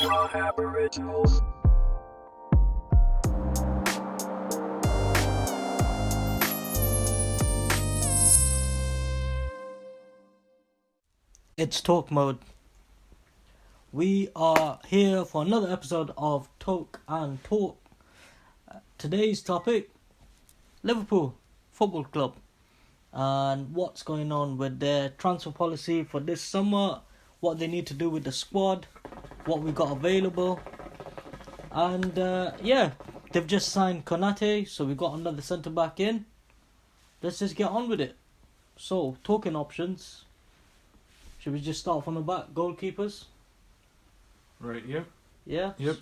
Aboriginals. It's talk mode. We are here for another episode of Toke and Talk. Today's topic, Liverpool Football Club, and what's going on with their transfer policy for this summer, what they need to do with the squad, what we got available, and they've just signed Konate, so we got another centre back in. Let's just get on with it. So, talking options. Should we just start from the back? Goalkeepers? Right, yeah. Yeah? Yep.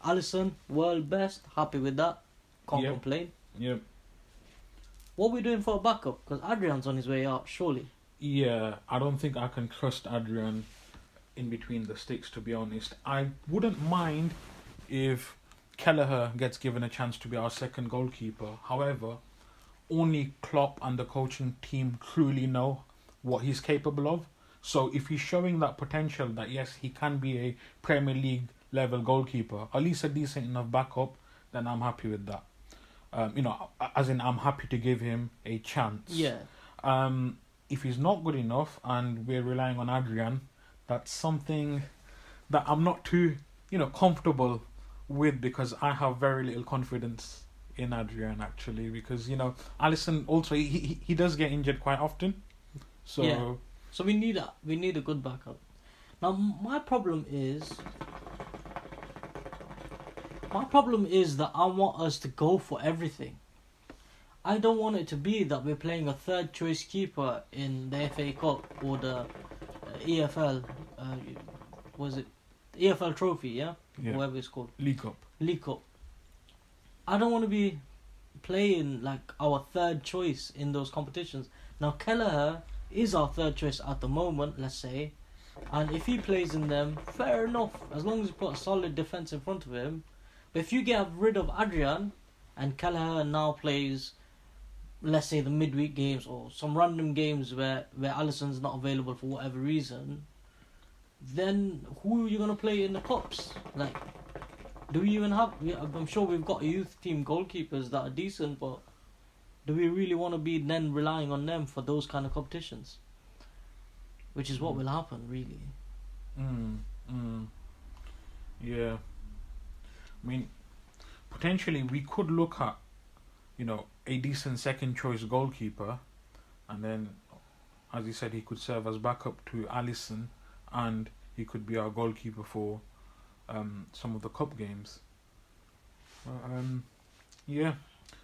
Alisson, world best. Happy with that. Can't Yep. complain. Yep. What are we doing for a backup? Because Adrian's on his way out, surely. Yeah, I don't think I can trust Adrian in between the sticks, to be honest. I wouldn't mind if Kelleher gets given a chance to be our second goalkeeper. However, only Klopp and the coaching team truly know what he's capable of. So if he's showing that potential that yes, he can be a Premier League level goalkeeper, at least a decent enough backup, then I'm happy with that. As in I'm happy to give him a chance. Yeah. If he's not good enough and we're relying on Adrian, that's something that I'm not too, comfortable with, because I have very little confidence in Adrian actually, because Alisson also he does get injured quite often. So Yeah. So we need a good backup. Now my problem is that I want us to go for everything. I don't want it to be that we're playing a third choice keeper in the FA Cup or the EFL. Was it EFL Trophy? Yeah, whatever it's called. League Cup. I don't want to be playing like our third choice in those competitions. Now Kelleher is our third choice at the moment, let's say, and if he plays in them, fair enough, as long as you put a solid defence in front of him. But if you get rid of Adrian and Kelleher now plays, let's say, the midweek games or some random games where Alisson's not available for whatever reason, then who are you going to play in the cups? Like, do we even have... I'm sure we've got youth team goalkeepers that are decent, but do we really want to be then relying on them for those kind of competitions? Which is what will happen, really. Yeah. I mean, potentially we could look at, a decent second choice goalkeeper, and then, as you said, he could serve as backup to Alisson, and he could be our goalkeeper for some of the cup games. Yeah.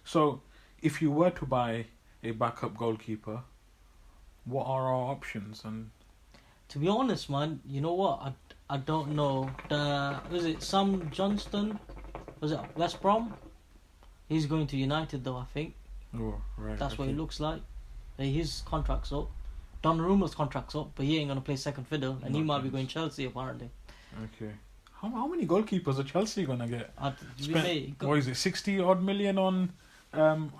So, if you were to buy a backup goalkeeper, what are our options? And to be honest, man, you know what? I don't know. Was it Sam Johnston? Was it West Brom? He's going to United though, I think. Oh, right. That's what it looks like. His contract's up. Donnaruma's contract's up, but he ain't going to play second fiddle, and he might be going Chelsea apparently. Okay. How many goalkeepers are Chelsea going to get? What is it, 60 odd million on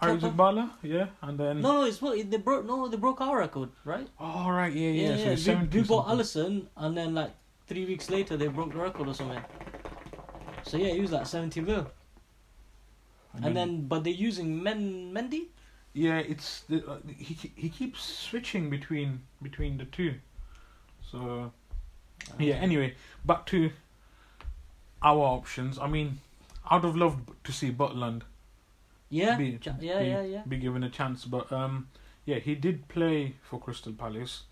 Isaac Bala? Yeah, and then... No, they broke our record, right? Oh, right, yeah. So we bought Alisson, and then like 3 weeks later they broke the record or something. So yeah, he was like 70 mil. But they're using Mendy? Yeah, it's he keeps switching between the two. So yeah. Anyway, back to our options. I mean, I'd have loved to see Butland. Be given a chance, but he did play for Crystal Palace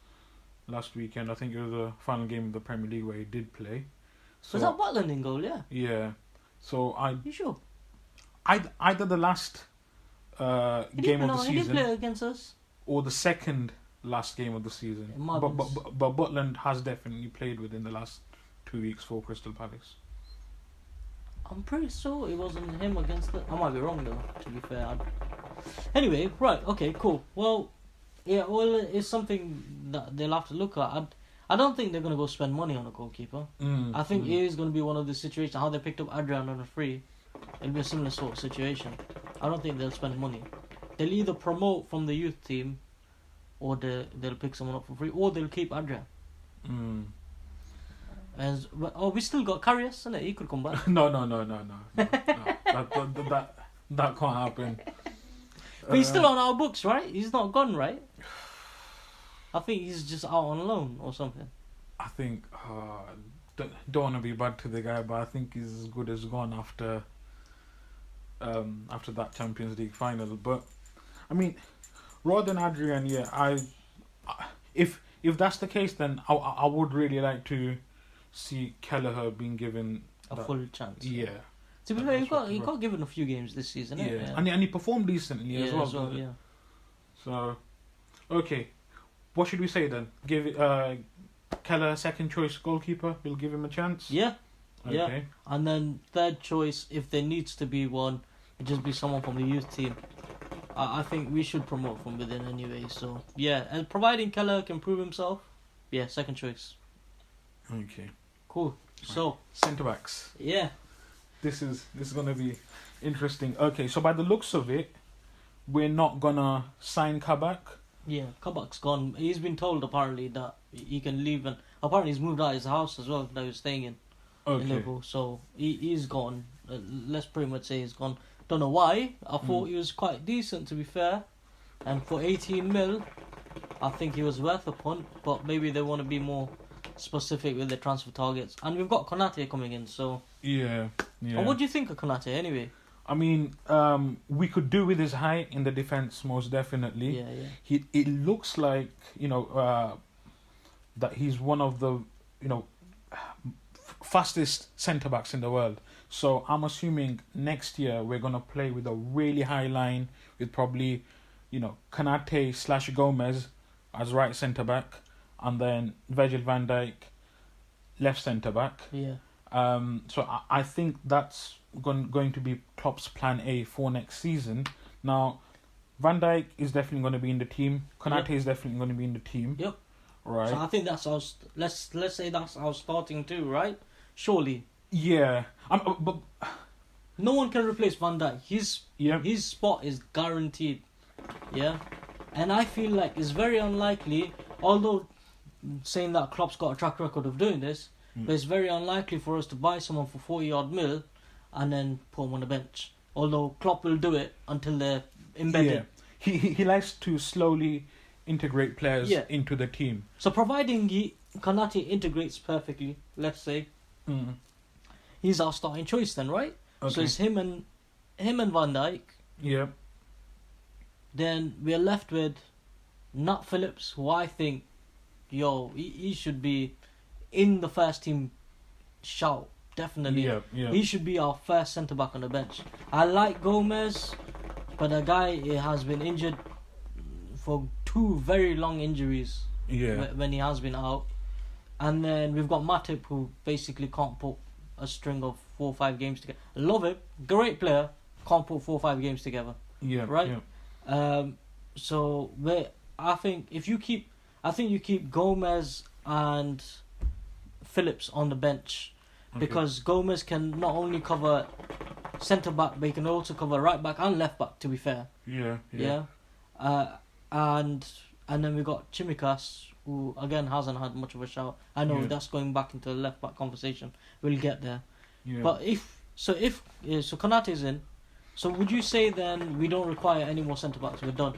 last weekend. I think it was the final game of the Premier League where he did play. So, was that Butland in goal? Yeah. Yeah. So You sure? Either the last game of the season, he did play against us, or the second last game of the season. But Butland has definitely played within the last 2 weeks for Crystal Palace. I'm pretty sure it wasn't him against it. I might be wrong though, to be fair. Anyway, right, okay, cool. Well, it's something that they'll have to look at. I don't think they're going to go spend money on a goalkeeper. I think it is going to be one of the situations, how they picked up Adrian on a free. It'll be a similar sort of situation. I don't think they'll spend money. They'll either promote from the youth team, or they'll pick someone up for free, or they'll keep Adrian. And we still got Karius, isn't it? He could come back. No. That can't happen. But he's still on our books, right? He's not gone, right? I think he's just out on loan or something. I think don't want to be bad to the guy, but I think he's as good as gone after that Champions League final. But I mean, rather than Adrian, yeah, if that's the case, then I would really like to see Kelleher being given a full chance. Yeah. To be fair, he got given a few games this season. Yeah. And he performed decently as well. Yeah. So, okay, what should we say then? Give Kelleher second choice goalkeeper. We'll give him a chance. Yeah. Okay. Yeah. And then third choice, if there needs to be one, it'd just be someone from the youth team. I think we should promote from within anyway. So yeah, and providing Kelleher can prove himself, yeah, second choice. Okay. Cool. So centre backs. Yeah. This is gonna be interesting. Okay, so by the looks of it, we're not gonna sign Kabak. Yeah, Kabak's gone. He's been told apparently that he can leave, and apparently he's moved out of his house as well that he was staying in Liverpool. So he's gone. Let's pretty much say he's gone. Don't know why. I thought he was quite decent, to be fair, and for 18 mil, I think he was worth a punt. But maybe they want to be more specific with their transfer targets. And we've got Konate coming in, so yeah. And what do you think of Konate anyway? I mean, we could do with his height in the defense most definitely. Yeah. It looks like that he's one of the fastest centre backs in the world. So I'm assuming next year we're gonna play with a really high line with probably Konate / Gomez as right centre back, and then Virgil van Dijk left centre back. Yeah. So I think that's going to be Klopp's plan A for next season. Now, Van Dijk is definitely going to be in the team. Konate is definitely going to be in the team. Yep. Right. So I think that's our let's say that's our starting two, right? Surely. Yeah. But no one can replace Van Dijk. His spot is guaranteed. Yeah. And I feel like it's very unlikely, although saying that Klopp's got a track record of doing this, but it's very unlikely for us to buy someone for 40-odd mil and then put them on the bench. Although Klopp will do it until they're embedded. Yeah. He likes to slowly integrate players into the team. So providing Konate integrates perfectly, let's say, he's our starting choice then, right? Okay. So it's him and Van Dijk. Yeah. Then we're left with Nat Phillips, who I think, he should be in the first team shout, definitely. Yeah. He should be our first centre back on the bench. I like Gomez, but the guy has been injured for 2 very long injuries. Yeah. When he has been out, and then we've got Matip, who basically can't put a string of 4 or 5 games together. Love him, great player, can't put 4 or 5 games together. Yeah. Right. Yeah. So I think you keep Gomez and Phillips on the bench, because Gomez can not only cover centre back, but he can also cover right back and left back. To be fair. Yeah. And then we got Chimikas, who again hasn't had much of a shout. I know that's going back into the left back conversation. We'll get there. Yeah. But if Konate's in, so would you say then we don't require any more centre backs? We're done.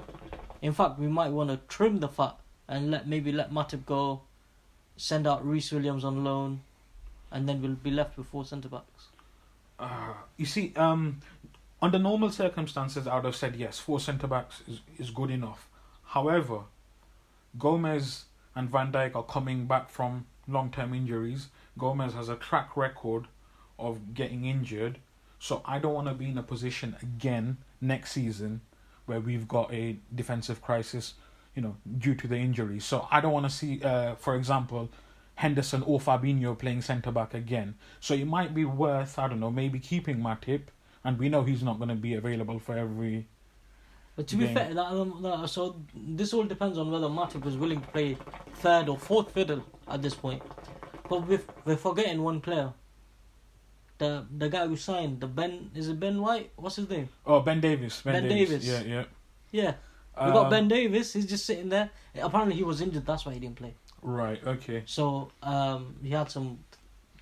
In fact, we might want to trim the fat and let Matip go, send out Reece Williams on loan, and then we'll be left with 4 centre backs. You see, under normal circumstances, I would have said yes, 4 centre backs is good enough. However, Gomez and Van Dijk are coming back from long-term injuries. Gomez has a track record of getting injured, so I don't want to be in a position again next season where we've got a defensive crisis, due to the injury. So I don't want to see, for example, Henderson or Fabinho playing centre-back again. So it might be worth, I don't know, maybe keeping Matip, and we know he's not going to be available for every But to be fair, so this all depends on whether Matip is willing to play 3rd or 4th fiddle at this point. But we're forgetting one player. The guy who signed, is it Ben White? What's his name? Oh, Ben Davies. Ben Davies. Yeah. Yeah. We got Ben Davies. He's just sitting there. Apparently he was injured. That's why he didn't play. Right. Okay. So he had some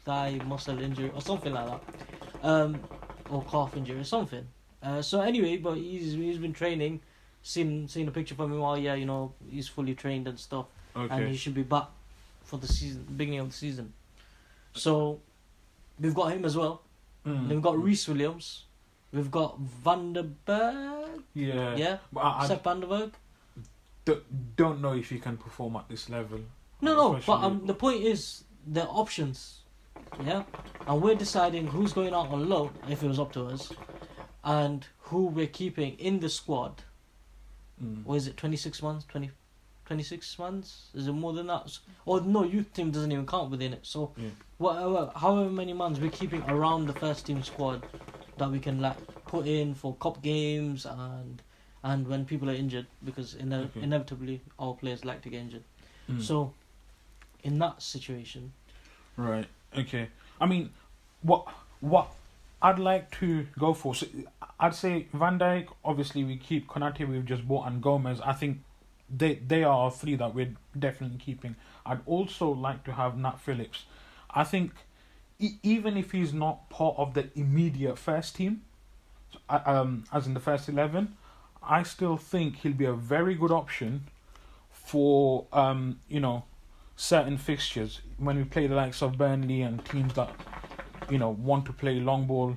thigh muscle injury or something like that, or calf injury or something. So anyway, but he's been training. Seen a picture from him. Oh yeah, you know, he's fully trained and stuff, and he should be back for the season, beginning of the season. So we've got him as well. Then we've got Reece Williams. We've got Van der Berg. Yeah. But Sepp Van der Berg. Don't know if he can perform at this level. No. But the point is the options. Yeah, and we're deciding who's going out on loan if it was up to us, and who we're keeping in the squad. Or is it 26 months? 26 months? Is it more than that? Or no, youth team doesn't even count within it. So however many months we're keeping around the first team squad that we can like put in for cup games and when people are injured, because inevitably our players like to get injured. So in that situation, right? Okay. I mean, what I'd like to go for. So I'd say Van Dijk. Obviously, we keep Konate. We've just bought, and Gomez. I think they are three that we're definitely keeping. I'd also like to have Nat Phillips. I think even if he's not part of the immediate first team, as in the first 11, I still think he'll be a very good option for certain fixtures when we play the likes of Burnley and teams that want to play long ball.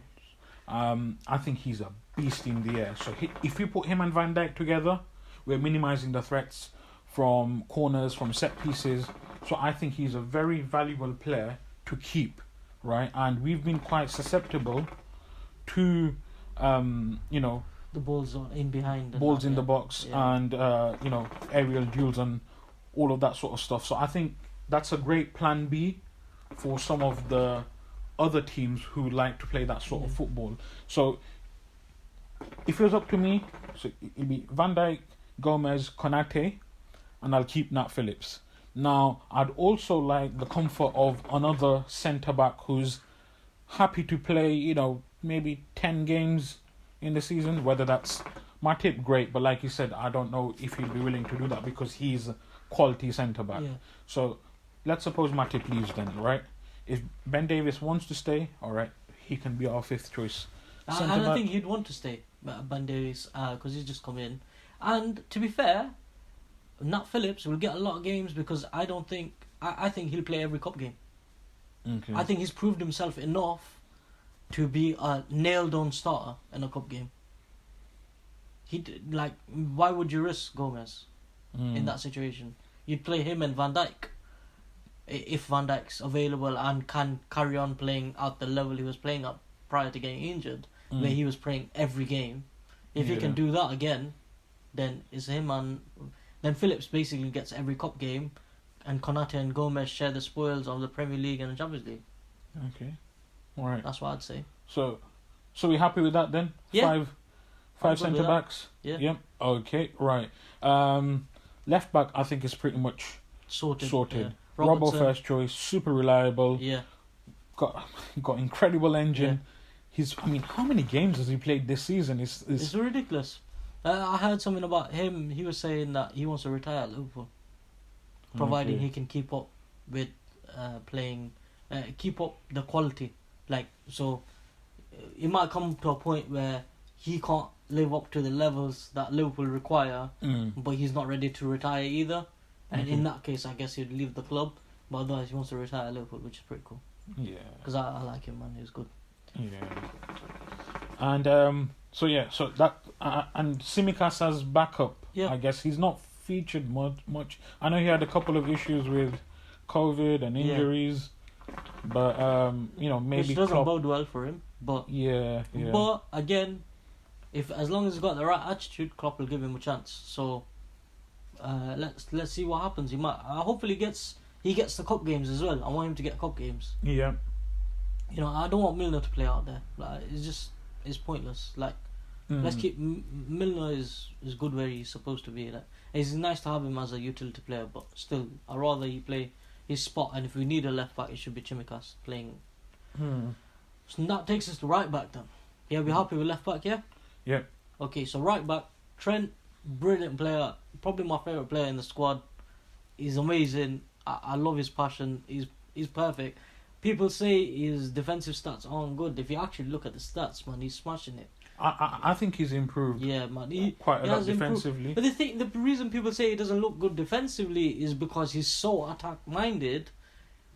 I think he's a beast in the air. So if you put him and Van Dijk together, we're minimizing the threats from corners, from set pieces. So I think he's a very valuable player to keep, right? And we've been quite susceptible to, the balls are in behind. Balls in the box and, aerial duels and all of that sort of stuff. So I think that's a great plan B for some of the other teams who like to play that sort of football. So if it was up to me, so it'd be Van Dijk, Gomez, Konate, and I'll keep Nat Phillips. Now, I'd also like the comfort of another centre-back who's happy to play, maybe 10 games in the season, whether that's Matip, great, but like you said, I don't know if he'd be willing to do that because he's a quality centre-back. Yeah. So, let's suppose Matip leaves then, right? If Ben Davies wants to stay, all right, he can be our fifth choice. And I think he'd want to stay, Ben Davies, because he's just come in. And to be fair, Nat Phillips will get a lot of games because I think he'll play every cup game. Okay. I think he's proved himself enough to be a nailed-on starter in a cup game. Why would you risk Gomez in that situation? You'd play him and Van Dijk if Van Dijk's available and can carry on playing at the level he was playing at prior to getting injured, where he was playing every game. If he can do that again, then it's him and then Phillips basically gets every cup game, and Konate and Gomez share the spoils of the Premier League and the Champions League. Okay, all right. That's what I'd say. So we happy with that then? Yeah. Five centre backs. Yeah. Yep. Okay. Right. Left back, I think is pretty much sorted. Yeah. Robbo first choice, super reliable. Yeah. Got incredible engine. Yeah. How many games has he played this season? It's ridiculous. I heard something about him. He was saying that he wants to retire at Liverpool, providing he can keep up with playing, keep up the quality. It might come to a point where he can't live up to the levels that Liverpool require, but he's not ready to retire either. And in that case, I guess he'd leave the club. But otherwise, he wants to retire at Liverpool, which is pretty cool. Yeah. Because I like him, man. He's good. Yeah. And so that and Tsimikas as backup. Yeah. I guess he's not featured much. I know he had a couple of issues with COVID and injuries, but maybe which doesn't bode well for him. But yeah. But again, as long as he's got the right attitude, Klopp will give him a chance. So let's see what happens. He might hopefully he gets the cup games as well. I want him to get cup games. Yeah. I don't want Milner to play out there. It's pointless. Let's keep Milner is good where he's supposed to be. It's nice to have him as a utility player, but still, I'd rather he play his spot. And if we need a left back, it should be Tsimikas playing. So that takes us to right back then. Yeah, we happy with left back, yeah? Yeah. Okay, so right back, Trent, brilliant player, probably my favourite player in the squad. He's amazing. I love his passion. He's perfect. people say his defensive stats aren't good. If you actually look at the stats, man, he's smashing it. I think he's improved. Yeah, man, quite a he lot has improved. defensively. But the reason people say he doesn't look good defensively is because he's so attack minded,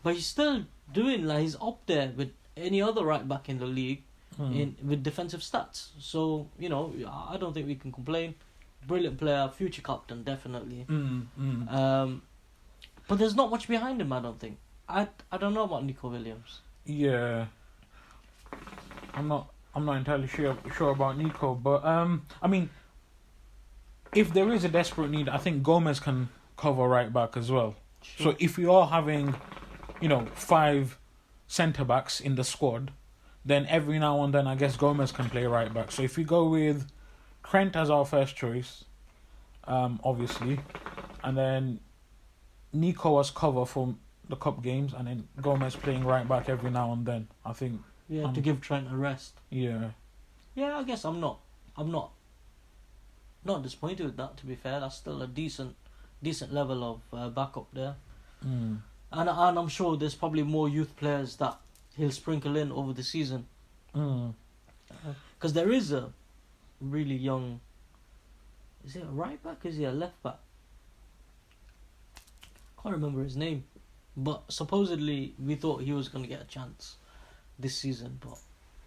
but he's still doing like he's up there with any other right back in the league with defensive stats. So I don't think we can complain. Brilliant player, future captain, definitely. But there's not much behind him. I don't think. I don't know about Nico Williams. Yeah, I'm not entirely sure about Nico, but I mean, if there is a desperate need, I think Gomez can cover right back as well. Sure. So if we are having, 5 centre backs in the squad, then every now and then I guess Gomez can play right back. So if we go with Trent as our first choice, obviously, and then Nico as cover for the cup games, and then Gomez playing right back every now and then, I think. Yeah, to give Trent a rest. Yeah. Yeah, I guess I'm not disappointed with that. To be fair, that's still a decent level of backup there. And I'm sure there's probably more youth players that he'll sprinkle in over the season. Because there is a really young. Is it a right back? Is he a left back? Can't remember his name, but supposedly we thought he was going to get a chance this season, but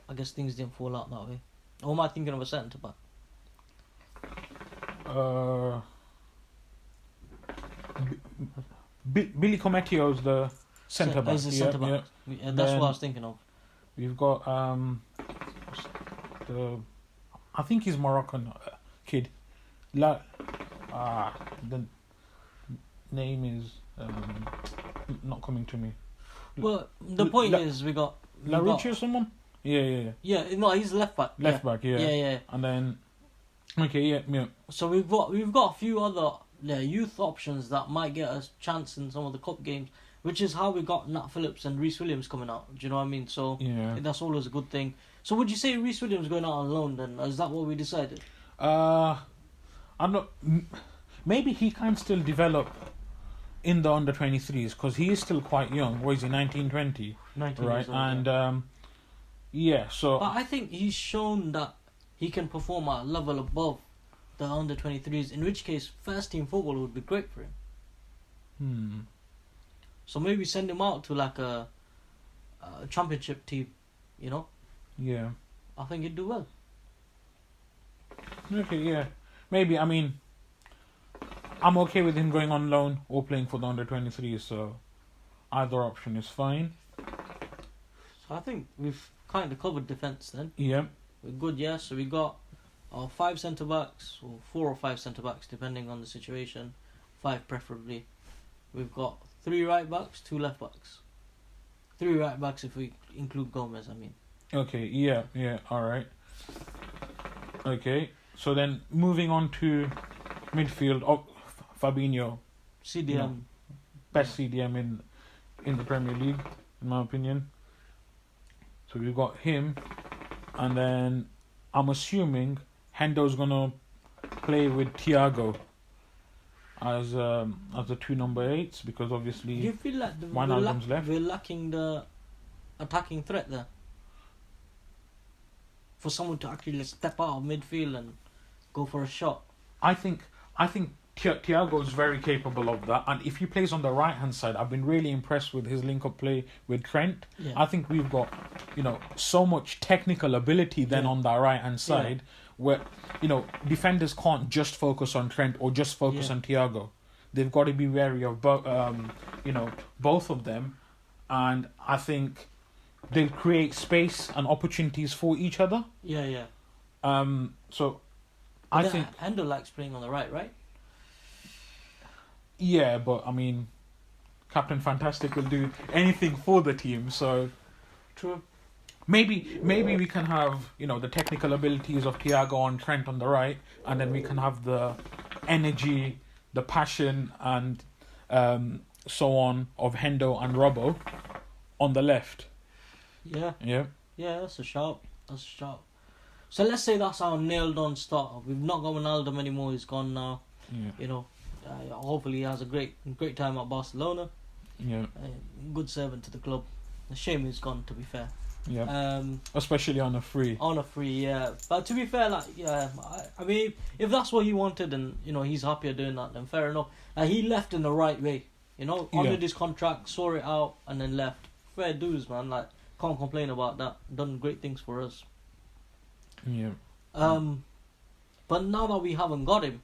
I guess things didn't fall out that way. Or am I thinking of a centre back? Billy Cometio's the centre back. He's a centre back. Yeah, that's what I was thinking of. We've got I think he's Moroccan kid. The name is not coming to me. Well, the point is we got Richie or someone. Yeah. Yeah, no, he's left back. Left back, yeah. Yeah. And then, okay, yeah. So we've got a few other youth options that might get us chance in some of the cup games, which is how we got Nat Phillips and Reece Williams coming out. Do you know what I mean? So yeah, that's always a good thing. So would you say Reece Williams going out on loan then? Is that what we decided? I'm not. Maybe he can still develop in the under 23s because he is still quite young. What is he? 19, 20? 19 right? years old, and yeah, so. But I think he's shown that he can perform at a level above the under 23s. In which case, first team football would be great for him. So maybe send him out to like a championship team, Yeah. I think he'd do well. Okay, yeah. Maybe, I mean, I'm okay with him going on loan or playing for the under 23s, so either option is fine. So I think we've kind of covered defence then. Yeah. We're good, yeah. So we got our 5 centre backs, or 4 or 5 centre backs, depending on the situation. 5 preferably. We've got 3 right backs, 2 left backs. 3 right backs if we include Gomez, I mean. Okay, yeah, alright. Okay, so then moving on to midfield, Fabinho. CDM. Best CDM in the Premier League, in my opinion. So we've got him, and then I'm assuming Hendo's gonna play with Thiago as the 2 number 8s, because obviously Do you feel like Wijnaldum's left. we're lacking the attacking threat there? For someone to actually step out of midfield and go for a shot. I think Thiago is very capable of that, and if he plays on the right hand side, I've been really impressed with his link up play with Trent. Yeah. I think we've got so much technical ability then on that right hand side where defenders can't just focus on Trent or just focus on Thiago. They've got to be wary of both of them, and I think they'll create space and opportunities for each other. Yeah. So But I think Hendo likes playing on the right? yeah, but I mean, Captain Fantastic will do anything for the team. So True. maybe we can have the technical abilities of Thiago and Trent on the right, and then we can have the energy, the passion, and so on of Hendo and Robbo on the left. Yeah. Yeah. Yeah, that's a shout. So let's say that's our nailed on starter. We've not got Wijnaldum anymore, he's gone now. Yeah. Hopefully he has a great time at Barcelona. Yeah. Good servant to the club. a shame he's gone. To be fair. Yeah. Especially on a free. On a free, yeah. But to be fair, like, yeah, I mean, if that's what he wanted and, you know, he's happier doing that, then fair enough. Like, he left in the right way, you know, honored his contract, saw it out, and then left. Fair dues, man. Like, can't complain about that. Done great things for us. Yeah. But now that we haven't got him,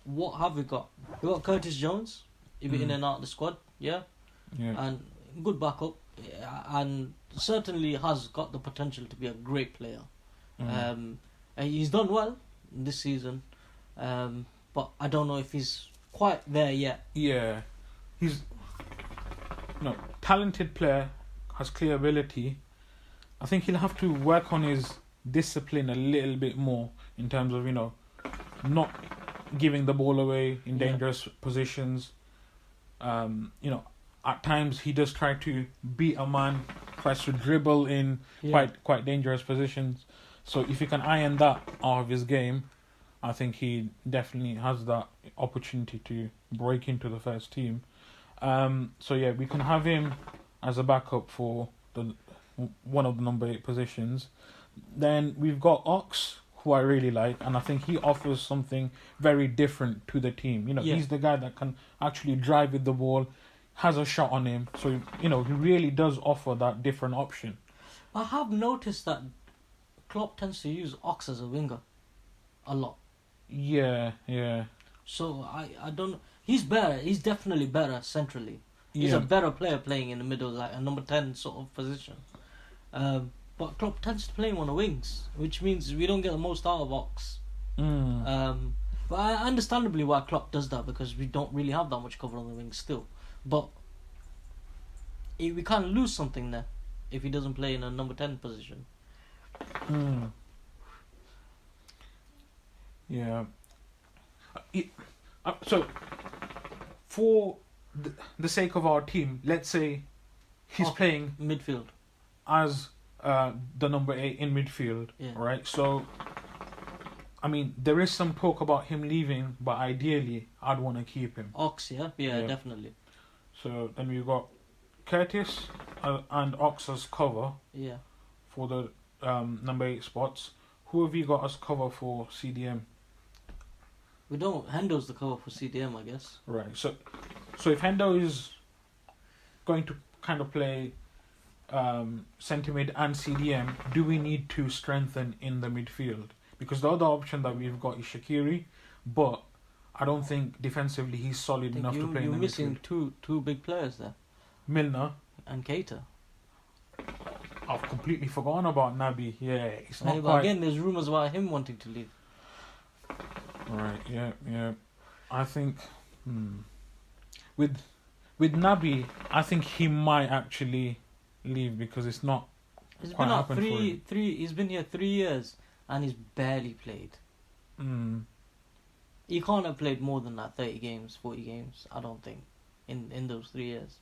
what have we got? We got Curtis Jones, he'll be in and out of the squad, yeah, and good backup, and certainly has got the potential to be a great player. And he's done well this season, but I don't know if he's quite there yet. Yeah, he's talented player, has clear ability. I think he'll have to work on his discipline a little bit more in terms of, you know, not giving the ball away in dangerous positions. You know, at times he does try to beat a man, tries to dribble in quite dangerous positions. So if he can iron that out of his game, I think he definitely has that opportunity to break into the first team. So yeah, we can have him as a backup for one of the number 8 positions. Then we've got Ox, who I really like, and I think he offers something very different to the team. You know, he's the guy that can actually drive with the ball, has a shot on him, so, you know, he really does offer that different option. I have noticed that Klopp tends to use Ox as a winger a lot. Yeah. So I don't. He's better. He's definitely better centrally. He's a better player playing in the middle, like a number 10 sort of position. But Klopp tends to play him on the wings, which means we don't get the most out of Ox. But understandably why Klopp does that, because we don't really have that much cover on the wings still. But we can't lose something there if he doesn't play in a number 10 position. Yeah. So, for the sake of our team, let's say he's playing midfield as the number 8 in midfield, right? So, I mean, there is some talk about him leaving, but ideally, I'd want to keep him. Ox, yeah, definitely. So then we've got Curtis and Ox as cover. Yeah. For the number 8 spots. Who have you got as cover for CDM? We don't. Hendo's the cover for CDM, I guess. Right. So if Hendo is going to kind of play centre mid and CDM, do we need to strengthen in the midfield? Because the other option that we've got is Shaqiri, but I don't think defensively he's solid enough to play in the midfield. You're missing two big players there. Milner and Keita. I've completely forgotten about Naby. Yeah, it's not but quite... again, there's rumours about him wanting to leave. Right. Yeah. I think with Naby, I think he might actually leave because it's not. It's been like three. He's been here 3 years and he's barely played. He can't have played more than like 30 games, 40 games. I don't think in those 3 years.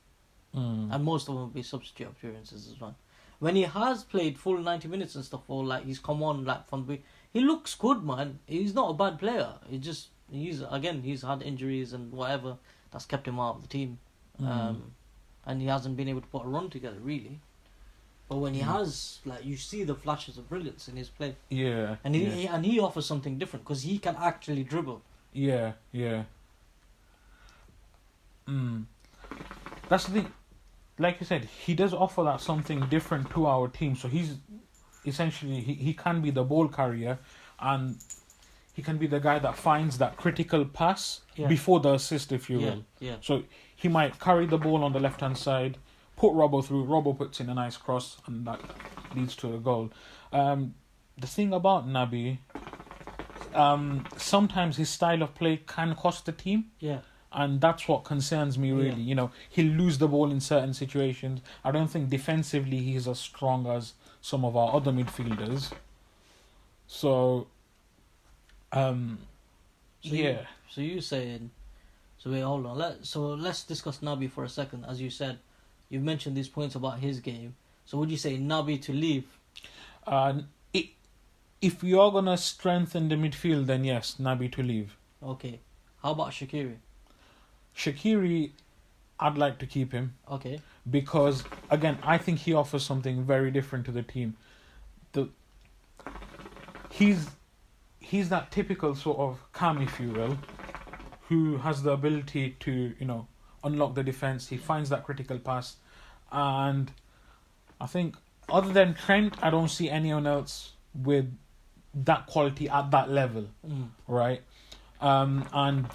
And most of them will be substitute appearances as well. When he has played full 90 minutes and stuff, or like he's come on like from the, he looks good, man. He's not a bad player. He's had injuries and whatever that's kept him out of the team, and he hasn't been able to put a run together really. But when he has, like, you see the flashes of brilliance in his play. Yeah. And he offers something different because he can actually dribble. Yeah. That's the thing. Like you said, he does offer that something different to our team. So he's essentially he can be the ball carrier, and he can be the guy that finds that critical pass before the assist, if you will. Yeah. So he might carry the ball on the left hand side, put Robbo through. Robbo puts in a nice cross, and that leads to a goal. The thing about Naby, sometimes his style of play can cost the team. Yeah. And that's what concerns me, really. You know, he'll lose the ball in certain situations. I don't think defensively he's as strong as some of our other midfielders. So, yeah. So you're saying... So wait, hold on. Let's discuss Naby for a second. As you said, you've mentioned these points about his game. So would you say Naby to leave? If you are going to strengthen the midfield, then yes, Naby to leave. Okay. How about Shaqiri? Shaqiri, I'd like to keep him. Okay. because again, I think he offers something very different to the team. The he's that typical sort of cam, if you will, who has the ability to unlock the defense. He finds that critical pass, and I think other than Trent, I don't see anyone else with that quality at that level, right? And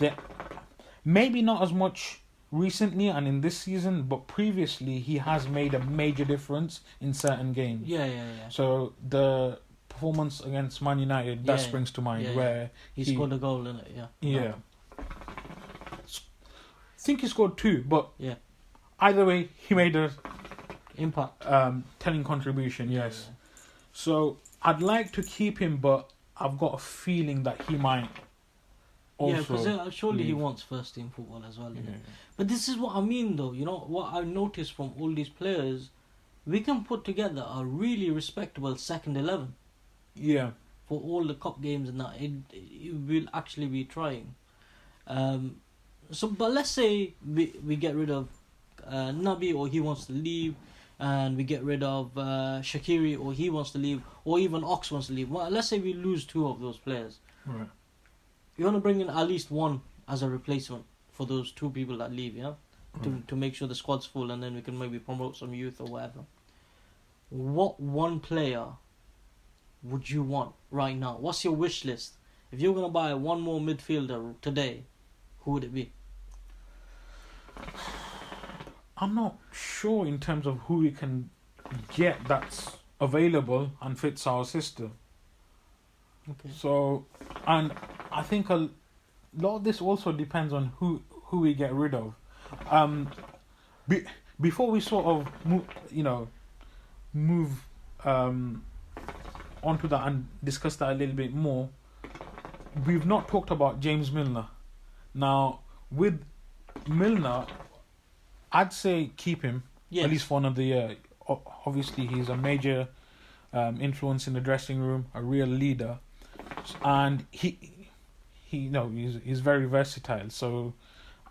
maybe not as much recently and in this season, but previously he has made a major difference in certain games. Yeah. So the performance against Man United springs to mind, where he scored a goal in it. Yeah. I think he scored 2, but either way, he made a impact, telling contribution. Yes. Yeah. So I'd like to keep him, but I've got a feeling that he might also. Yeah, because surely he wants first team football as well. Yeah. But this is what I mean, though. What I noticed from all these players, we can put together a really respectable second 11. Yeah. For all the cup games and that, it will actually be trying. But let's say we get rid of Nabi, or he wants to leave, and we get rid of Shaqiri, or he wants to leave, or even Ox wants to leave. Well, let's say we lose 2 of those players. Right. You want to bring in at least one as a replacement for those 2 people that leave, to make sure the squad's full, and then we can maybe promote some youth or whatever. What one player would you want right now? What's your wish list? If you're going to buy one more midfielder today, who would it be? I'm not sure in terms of who we can get that's available and fits our system. Okay. So, and I think a lot of this also depends on who we get rid of. Before we sort of move onto that and discuss that a little bit more, we've not talked about James Milner. Now, with Milner, I'd say keep him at least for another year. Obviously, he's a major influence in the dressing room, a real leader, and he's very versatile. So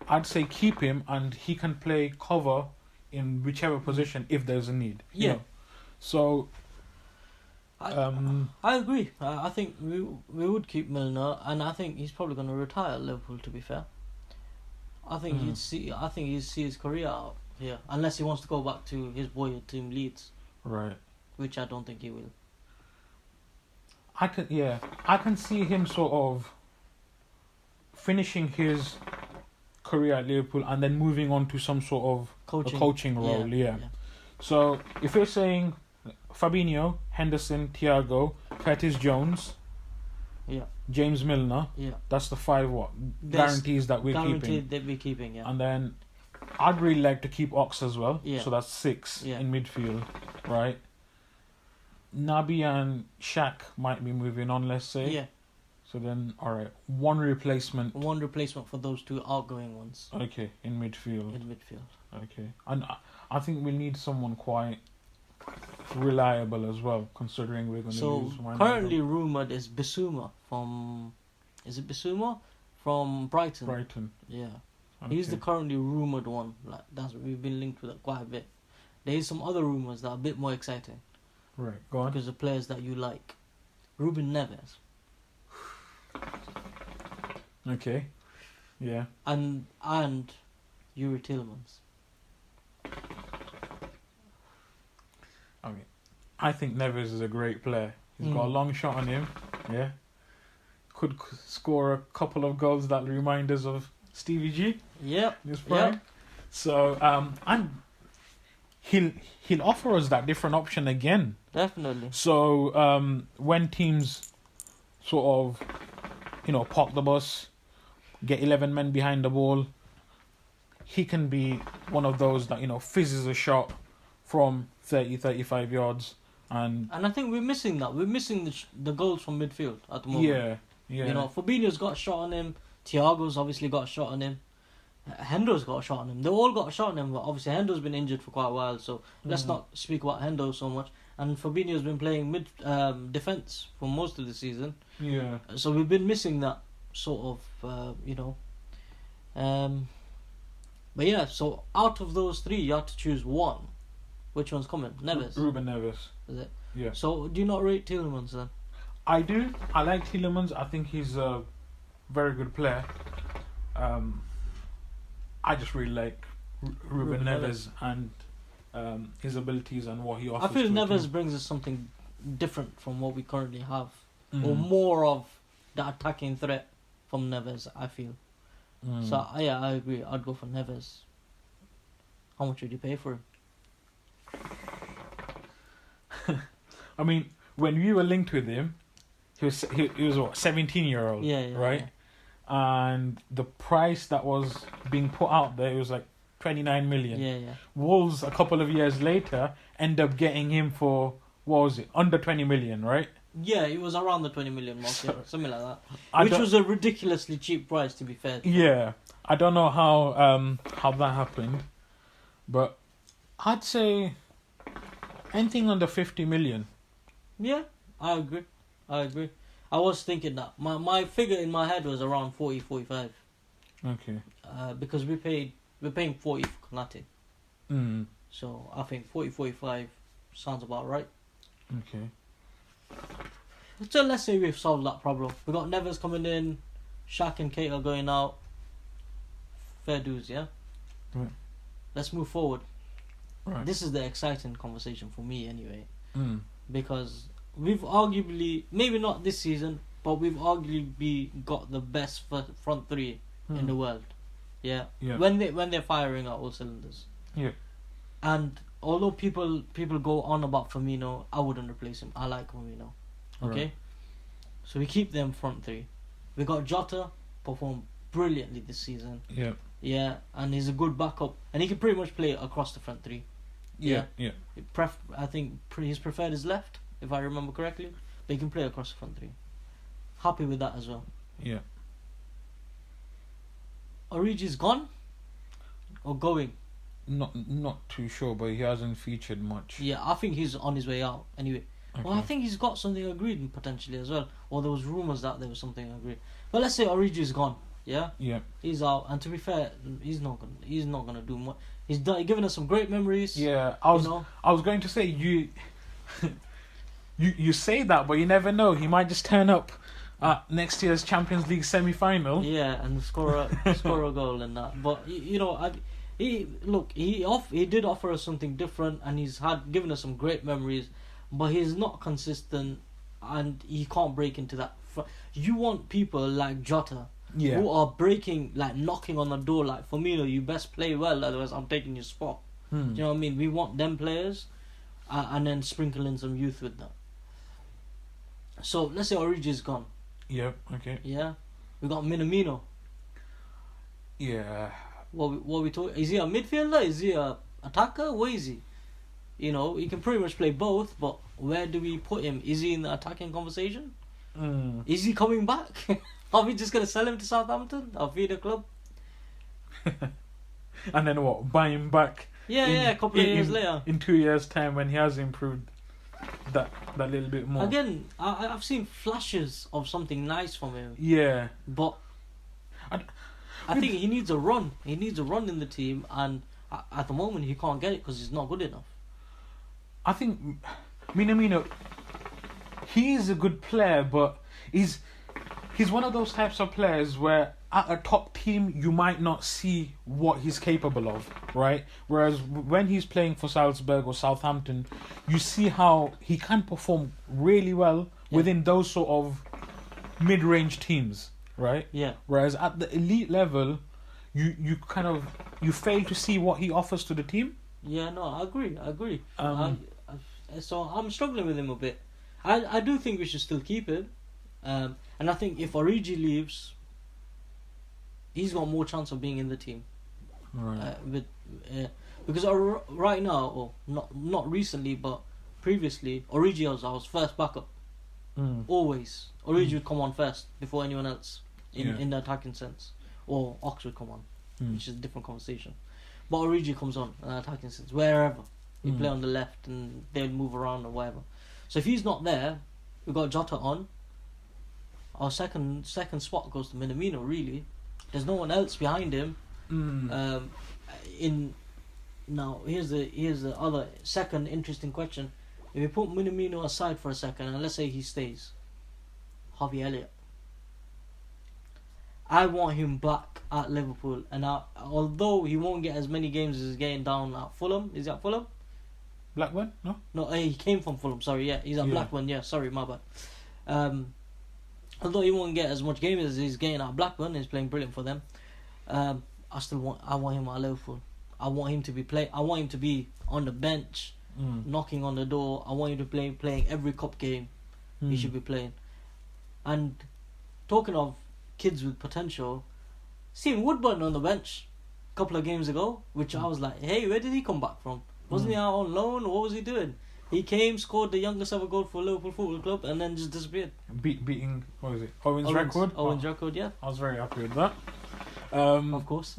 I'd say keep him, and he can play cover in whichever position if there's a need. Yeah. So I agree. I think we would keep Milner, and I think he's probably going to retire at Liverpool. To be fair, I think he'd see his career out here, unless he wants to go back to his boyhood team Leeds. Right. Which I don't think he will. I can see him sort of finishing his career at Liverpool and then moving on to some sort of coaching role. Yeah. So if you're saying Fabinho, Henderson, Thiago, Curtis Jones, James Milner, that's the 5 guarantees that we're keeping. Guaranteed that we're keeping, yeah. And then I'd really like to keep Ox as well. Yeah. So that's 6 in midfield, right? Naby and Shaq might be moving on, let's say. Yeah. So then, alright, one replacement. One replacement for those 2 outgoing ones. Okay, in midfield. Okay. And I think we need someone quite reliable as well, considering we're going to lose one. So, currently rumoured is Bissouma from... Is it Bissouma? From Brighton. Brighton. Yeah. Okay. He's the currently rumoured one. We've been linked with it quite a bit. There is some other rumours that are a bit more exciting. Right, go on. Because of players that you like. Ruben Neves. Okay. Yeah. And Yuri Tielemans. Okay. I think Neves is a great player. He's got a long shot on him. Yeah. Could score a couple of goals that remind us of Stevie G. Yep. In his prime. Yep. So and he'll offer us that different option again. Definitely. So when teams sort of park the bus, get 11 men behind the ball, he can be one of those that fizzes a shot from 30-35 yards. And I think we're missing that. We're missing the goals from midfield at the moment. Yeah. Fabinho's got a shot on him. Thiago's obviously got a shot on him. Hendo's got a shot on him. They all got a shot on him, but obviously Hendo's been injured for quite a while, so let's not speak about Hendo so much. And Fabinho's been playing mid defence for most of the season. Yeah. So we've been missing that sort of, But yeah, so out of those three, you have to choose one. Which one's coming? Neves. Ruben Neves. Is it? Yeah. So do you not rate Tielemans then? I do. I like Tielemans. I think he's a very good player. I just really like Ruben Neves and his abilities and what he offers. I feel to the Neves team. brings us something different from what we currently have, Mm. or more of the attacking threat from Neves. I feel. Mm. So yeah, I agree. I'd go for Neves. How much would you pay for him? I mean, when we were linked with him, he was what, 17-year-old, Yeah, right? yeah. And the price that was being put out there, it was like 29 million. Yeah. Wolves a couple of years later end up getting him for, what was it, under 20 million, right? Yeah, it was around the 20 million mark, So- yeah, something like that. I Which don't- was a ridiculously cheap price, to be fair. Yeah, I don't know how that happened, but I'd say anything under 50 million. Yeah, I agree. I was thinking that. My figure in my head was around 40, 45. Okay. Because we're paying 40 for Konate. Mm. So I think 40, 45 sounds about right. Okay. So let's say we've solved that problem. We got Neves coming in, Shaq and Kate are going out. Fair dues, yeah? Right. Let's move forward. Right. This is the exciting conversation for me anyway. Mm. Because we've arguably, maybe not this season, but we've arguably got the best front three in the world. Yeah. Yeah. When they're firing at all cylinders. Yeah. And although people go on about Firmino, I wouldn't replace him. I like Firmino. Okay? Right. So we keep them front three. We got Jota, performed brilliantly this season. Yeah. Yeah, and he's a good backup. And he can pretty much play across the front three. Yeah. Yeah. I think his preferred is left, if I remember correctly. But he can play across the front three. Happy with that as well. Yeah. Origi's gone? Or going? Not too sure, but he hasn't featured much. Yeah, I think he's on his way out anyway. Okay. Well, I think he's got something agreed potentially as well. Or there was rumours that there was something agreed. But let's say Origi's gone. Yeah? Yeah. He's out. And to be fair, he's not gonna do much. He's given us some great memories. Yeah. I was know? I was going to say you you say that, but you never know. He might just turn up at next year's Champions League semi-final. Yeah, and score a goal and that. But he did offer us something different, and he's given us some great memories. But he's not consistent, and he can't break into that. You want people like Jota, Yeah. who are breaking, like knocking on the door, like Firmino, you best play well, otherwise I'm taking your spot. Do you know what I mean? We want them players, and then sprinkle in some youth with that. So let's say Origi's gone. Yeah. Okay. Yeah, we got Minamino. Yeah. What we talk? Is he a midfielder? Is he a attacker? Where is he? You know, he can pretty much play both, but where do we put him? Is he in the attacking conversation? Mm. Is he coming back? Are we just gonna sell him to Southampton, our feeder club? And then what? Buy him back. Yeah, a couple of years later. In 2 years' time, when he has improved that little bit more. Again, I've seen flashes of something nice from him, Yeah. but I think he needs a run. He needs a run in the team, and at the moment he can't get it because he's not good enough. I think Minamino, he is a good player, but he's one of those types of players where at a top team you might not see what he's capable of, right? Whereas when he's playing for Salzburg or Southampton, you see how he can perform really well within those sort of mid-range teams, right? Yeah. Whereas at the elite level, you fail to see what he offers to the team. Yeah, no, I agree. So I'm struggling with him a bit. I do think we should still keep him. And I think if Origi leaves, he's got more chance of being in the team. Right. Because right now, or not recently, but previously, Origi was our first backup. Always. Origi would come on first before anyone else in the attacking sense. Or Ox would come on, which is a different conversation. But Origi comes on in the attacking sense, wherever. He play on the left and they'll move around or whatever. So if he's not there, we've got Jota on. Our second spot goes to Minamino, really. There's no one else behind him. in now here's the other second interesting question. If you put Minamino aside for a second and let's say he stays, Harvey Elliott, I want him back at Liverpool, and although he won't get as many games as he's getting down at Fulham, is he at Fulham? Blackburn? No, He came from Fulham. Sorry, yeah, he's at Yeah. Blackburn. Yeah, sorry, my bad. Although he won't get as much games as he's getting at Blackburn, he's playing brilliant for them. I want him at Liverpool. I want him to be I want him to be on the bench, knocking on the door. I want him to playing every cup game. He should be playing. And talking of kids with potential, Stephen Woodburn on the bench a couple of games ago, which I was like, hey, where did he come back from? Wasn't he out on loan? What was he doing? He came, scored the youngest ever goal for Liverpool Football Club, and then just disappeared. Beating, what was it? Owen's record? Owen's record, yeah. I was very happy with that. Of course.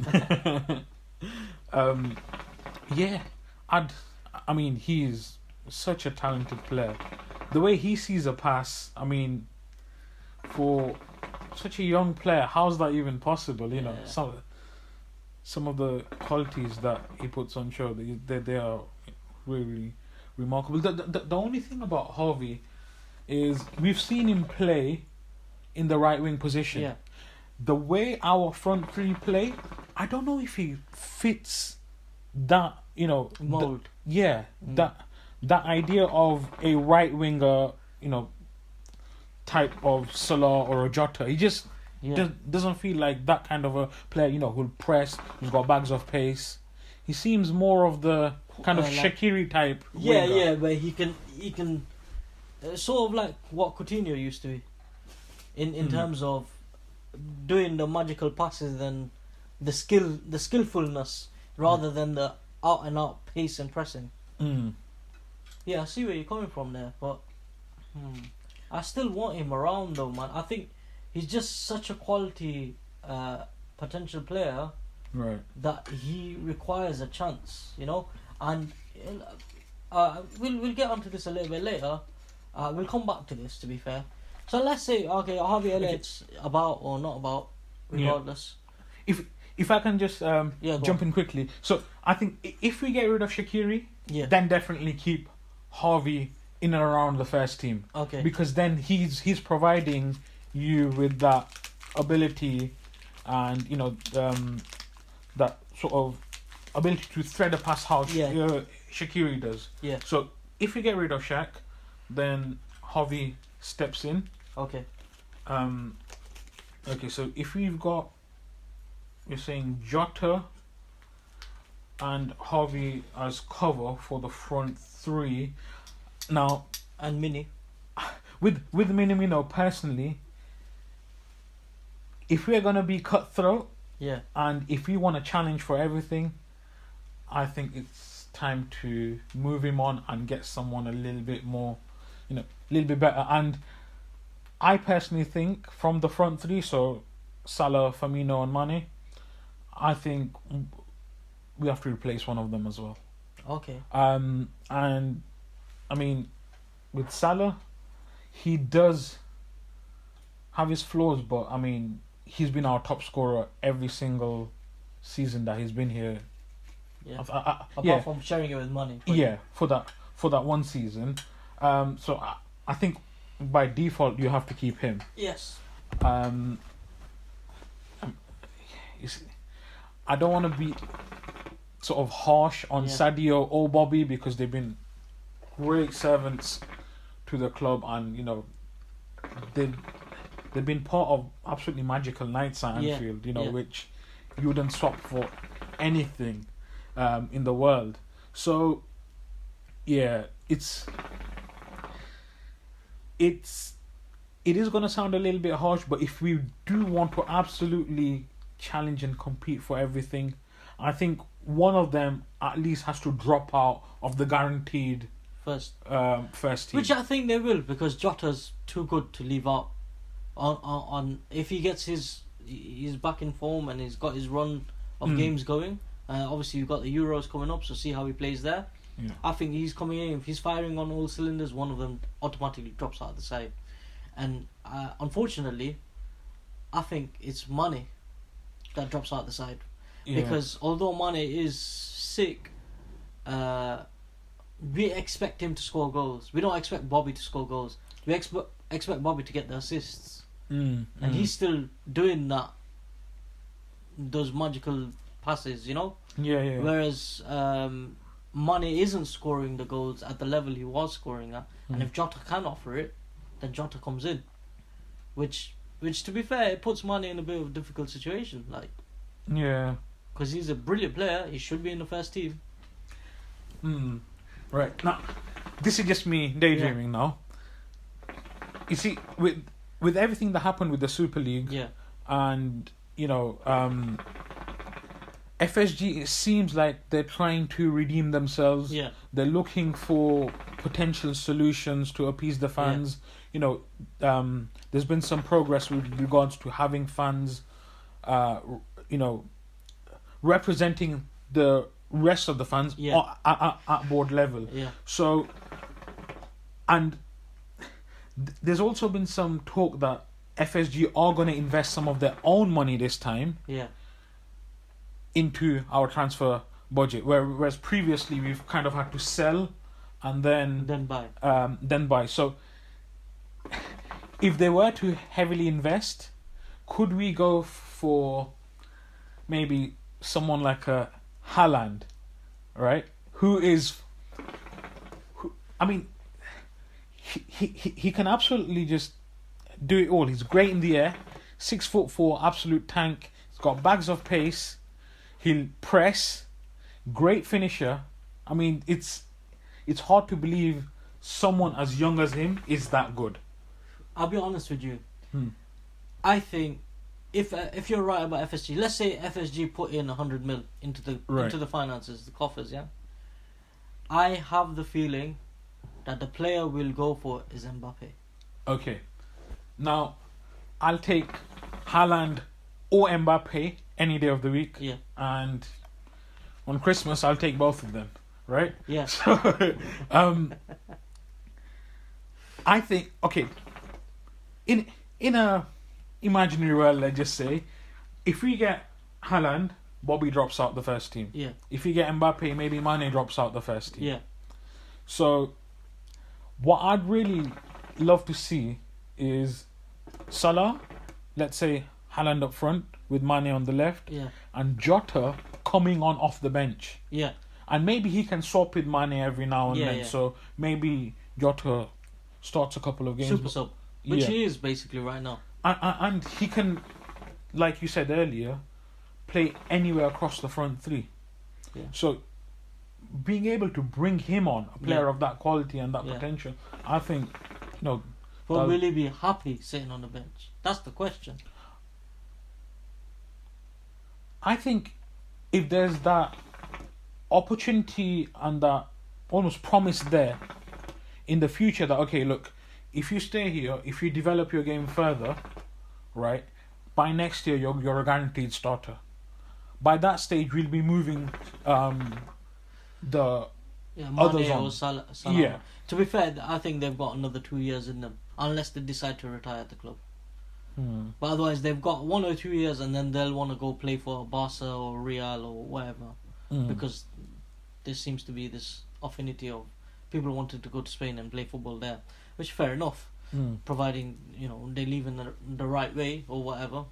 Yeah, I mean, he's such a talented player. The way he sees a pass, I mean, for such a young player, how's that even possible? You know, some of the qualities that he puts on show, they are really remarkable. The only thing about Harvey is we've seen him play in the right wing position. Yeah. The way our front three play, I don't know if he fits that, you know, mold. That idea of a right winger, you know, type of Salah or a Jota. He just doesn't feel like that kind of a player, you know, who'll press, who's got bags of pace. He seems more of the kind of Shaqiri type winger. Yeah, but he can sort of like what Coutinho used to be in terms of doing the magical passes and the skillfulness rather than the out and out pace and pressing. Yeah, I see where you're coming from there, but I still want him around though, man. I think he's just such a quality potential player, right? That he requires a chance, you know. And we'll get onto this a little bit later. We'll come back to this, to be fair. So let's say, okay, Harvey Elliott's about or not about, regardless. Yeah. If I can just jump in quickly. So I think if we get rid of Shaqiri, then definitely keep Harvey in and around the first team. Okay. Because then he's providing you with that ability and, you know, that sort of ability to thread a pass how Shaqiri does. Yeah. So if we get rid of Shaq, then Harvey steps in. Okay. Okay, so if we've got, you're saying Jota and Harvey as cover for the front three. Now, and Mini. with Minamino personally, if we're gonna be cutthroat, and if we want to challenge for everything, I think it's time to move him on and get someone a little bit more, you know, a little bit better. And I personally think from the front three, so Salah, Firmino, and Mane, I think we have to replace one of them as well. Okay. And I mean, with Salah, he does have his flaws, but I mean, he's been our top scorer every single season that he's been here. Yeah. Apart from sharing it with Mane. Yeah, for that one season. So I think by default you have to keep him. Yes. I don't want to be sort of harsh on Sadio or Bobby because they've been great servants to the club, and you know they've been part of absolutely magical nights at Anfield. You know, which you wouldn't swap for anything in the world. So yeah, it is going to sound a little bit harsh, but if we do want to absolutely challenge and compete for everything, I think one of them at least has to drop out of the guaranteed first team. Which I think they will, because Jota's too good to leave out. On if he gets he's back in form and he's got his run of games going. Obviously you've got the Euros coming up, so see how he plays there. Yeah. I think he's coming in. If he's firing on all cylinders, one of them automatically drops out of the side. And unfortunately, I think it's Mane that drops out the side. Yeah. Because although Mane is sick, we expect him to score goals. We don't expect Bobby to score goals. We expect Bobby to get the assists, and he's still doing that. Those magical passes, Yeah. Whereas Mane isn't scoring the goals at the level he was scoring at, and if Jota can offer it, then Jota comes in, which to be fair, it puts Mane in a bit of a difficult situation, Yeah. because he's a brilliant player. He should be in the first team. Right. Now, this is just me daydreaming now. You see, with everything that happened with the Super League, and FSG, it seems like they're trying to redeem themselves. Yeah. They're looking for potential solutions to appease the fans. There's been some progress with regards to having fans, representing the rest of the fans at board level. Yeah. So, and there's also been some talk that FSG are going to invest some of their own money this time into our transfer budget, whereas previously we've kind of had to sell and then buy. So, if they were to heavily invest, could we go for maybe someone like a Haaland, right? He can absolutely just do it all. He's great in the air, 6'4", absolute tank. He's got bags of pace. He'll press, great finisher. I mean, it's hard to believe someone as young as him is that good. I'll be honest with you. I think if you're right about FSG, let's say FSG put in 100 mil into the finances, the coffers, I have the feeling that the player we'll go for is Mbappe. Okay. Now, I'll take Haaland or Mbappe any day of the week. Yeah. And on Christmas, I'll take both of them, right? Yeah. So, I think, okay, in a imaginary world, let's just say, if we get Haaland, Bobby drops out the first team. Yeah. If you get Mbappe, maybe Mane drops out the first team. Yeah. So, what I'd really love to see is Salah, let's say Haaland up front with Mane on the left, and Jota coming on off the bench. Yeah. And maybe he can swap with Mane every now and then. Yeah. So maybe Jota starts a couple of games. Super sub. Which he is basically right now. And he can, like you said earlier, play anywhere across the front three. Yeah. So being able to bring him on, a player of that quality and that potential, I think, But will he be happy sitting on the bench? That's the question. I think if there's that opportunity and that almost promise there in the future that, okay, look, if you stay here, if you develop your game further, right, by next year you're a guaranteed starter. By that stage, we'll be moving the others on. Salah. Yeah. To be fair, I think they've got another 2 years in them, unless they decide to retire at the club. But otherwise, they've got 1 or 2 years, and then they'll want to go play for Barca or Real or whatever, because there seems to be this affinity of people wanting to go to Spain and play football there, which fair enough, providing they leave in the right way or whatever.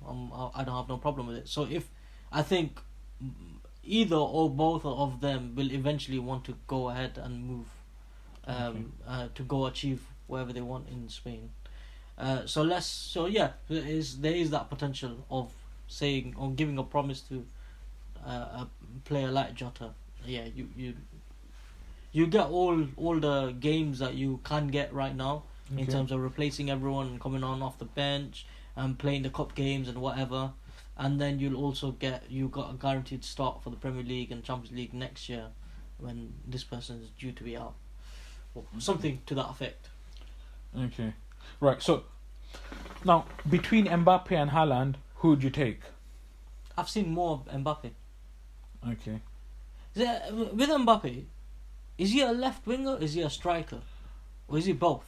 I don't have no problem with it. So I think either or both of them will eventually want to go ahead and move, to go achieve whatever they want in Spain. There is that potential of saying or giving a promise to a player like Jota. Yeah, you get all the games that you can get right now in terms of replacing everyone and coming on off the bench and playing the cup games and whatever, and then you'll also got a guaranteed start for the Premier League and Champions League next year when this person is due to be out, or something to that effect. Okay. Right, so now between Mbappe and Haaland, who would you take? I've seen more of Mbappe. Okay. With Mbappe, is he a left winger? Is he a striker, or is he both?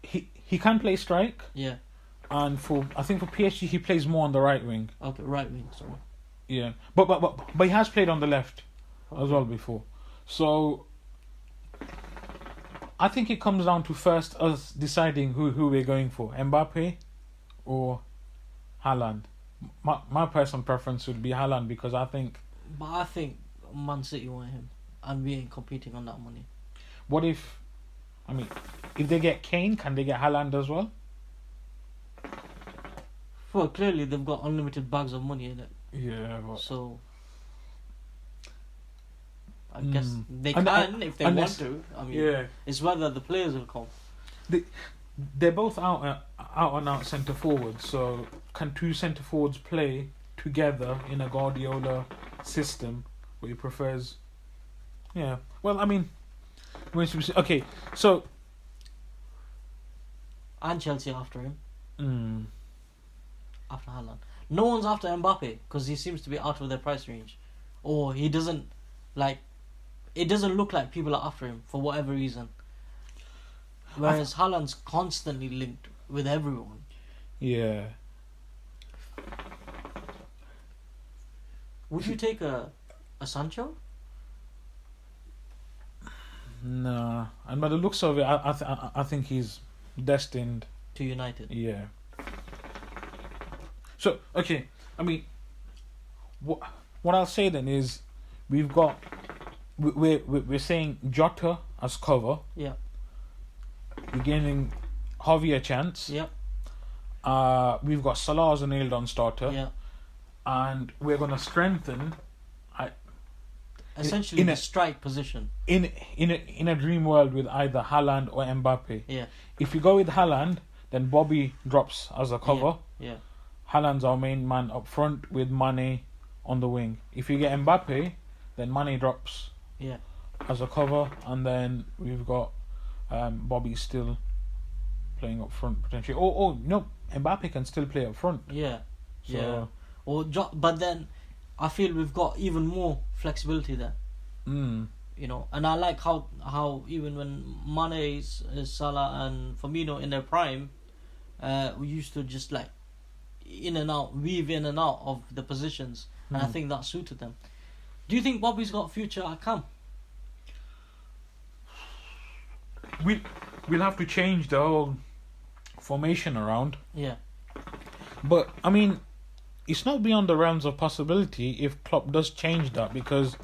He can play strike. Yeah. And I think for PSG he plays more on the right wing. Okay, right wing. Sorry. Yeah, but he has played on the left as well before. So I think it comes down to first us deciding who we're going for, Mbappe or Haaland. My personal preference would be Haaland because I think. But I think Man City want him, and we ain't competing on that money. What if? I mean, if they get Kane, can they get Haaland as well? Well, clearly they've got unlimited bags of money in it. Yeah. But... So I guess they And- can if they unless- want to. I mean, Yeah. it's whether the players will come. They're both out and out centre forwards. So can two centre forwards play together in a Guardiola system where he prefers? Yeah. Well, I mean, okay. So. And Chelsea after him, Mm, after Haaland. No one's after Mbappe because he seems to be out of their price range, or he doesn't like. It doesn't look like people are after him for whatever reason. Whereas Haaland's constantly linked with everyone. yeah. Would you take a Sancho? Nah. And by the looks of it, I think he's destined. To United. Yeah. So okay, I mean, what I'll say then is, we're saying Jota as cover. Yeah. We're giving Javi a chance. Yeah. We've got Salah as a nailed on starter. Yeah. And we're gonna strengthen. Essentially, in the a- strike position. In a dream world with either Haaland or Mbappe. Yeah. If you go with Haaland, then Bobby drops as a cover. Yeah. Haaland's our main man up front with Mane on the wing. If you get Mbappe, then Mane drops Yeah. as a cover, and then we've got Bobby still playing up front potentially. Oh no, Mbappe can still play up front. Yeah. So, Yeah. But then, I feel we've got even more flexibility there. You know, and I like how even when Mane, Salah, and Firmino in their prime, we used to just like weave in and out of the positions, and I think that suited them. Do you think Bobby's got a future at Cam? We'll have to change the whole formation around. Yeah. But I mean, it's not beyond the realms of possibility if Klopp does change that, because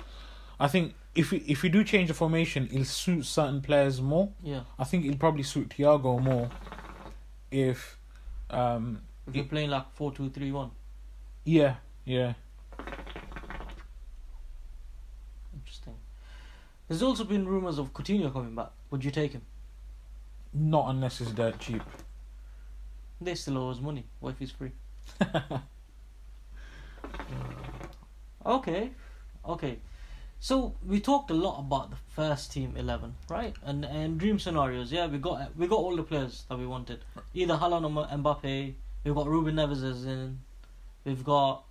I think if we do change the formation, it'll suit certain players more. Yeah. I think it'll probably suit Thiago more if If you're playing like 4-2-3-1. yeah. Interesting. There's also been rumours of Coutinho coming back. Would you take him? Not unless it's dirt cheap. They still owe us money. What if he's free? Okay. So we talked a lot about the first team 11, right? And dream scenarios. Yeah, we got all the players that we wanted. Either Haaland or Mbappe. We've got Ruben Neves is in. We've got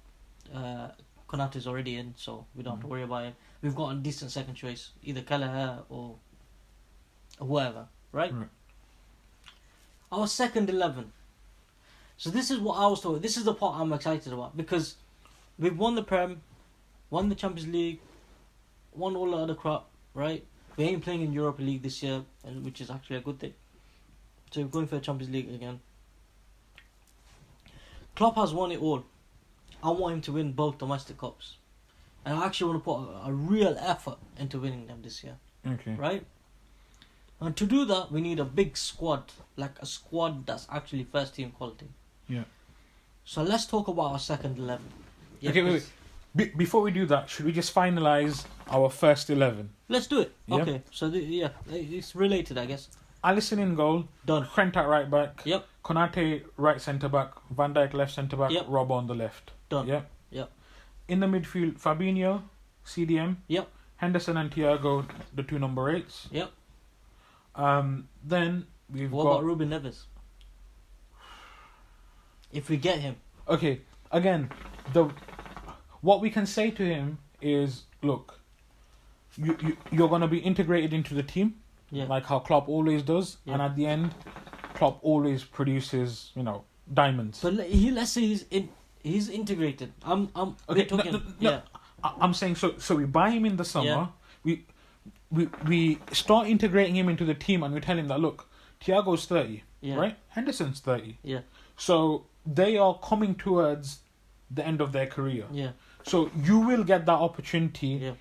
Konate's already in, so we don't have to worry about him. We've got a decent second choice, either Kelleher or whoever, right? Our second 11. So this is what I was told. This is the part I'm excited about, because we've won the Prem, won the Champions League, won all the other crap, right? We ain't playing in Europa League this year, and which is actually a good thing. So we're going for the Champions League again. Klopp has won it all. I want him to win both domestic cups, and I actually want to put a real effort into winning them this year. Okay. Right? And to do that, we need a big squad, like a squad that's actually first team quality. Yeah. So let's talk about our second 11. Yeah, Okay, wait. Before we do that, should we just finalise our first 11? Let's do it. Yeah. Okay, so it's related, I guess. Alisson in goal. Done. Trent at right back. Yep. Konate right centre back. Van Dijk left centre back. Yep. Rob on the left. Done. Yep. Yep. In the midfield, Fabinho, CDM. Yep. Henderson and Thiago, the two number 8s. Yep. Then we've What got about Ruben Neves? If we get him. Okay, again, what we can say to him is, look, you're going to be integrated into the team, Yeah. like how Klopp always does, Yeah. and at the end, Klopp always produces, diamonds. But let's say He's integrated. I'm Okay, we're talking. no. Yeah. I'm saying so. We buy him in the summer. Yeah. We start integrating him into the team, and we tell him that look, Thiago's 30, Yeah. right? Henderson's 30. Yeah. So they are coming towards the end of their career. Yeah. So you will get that opportunity Yeah.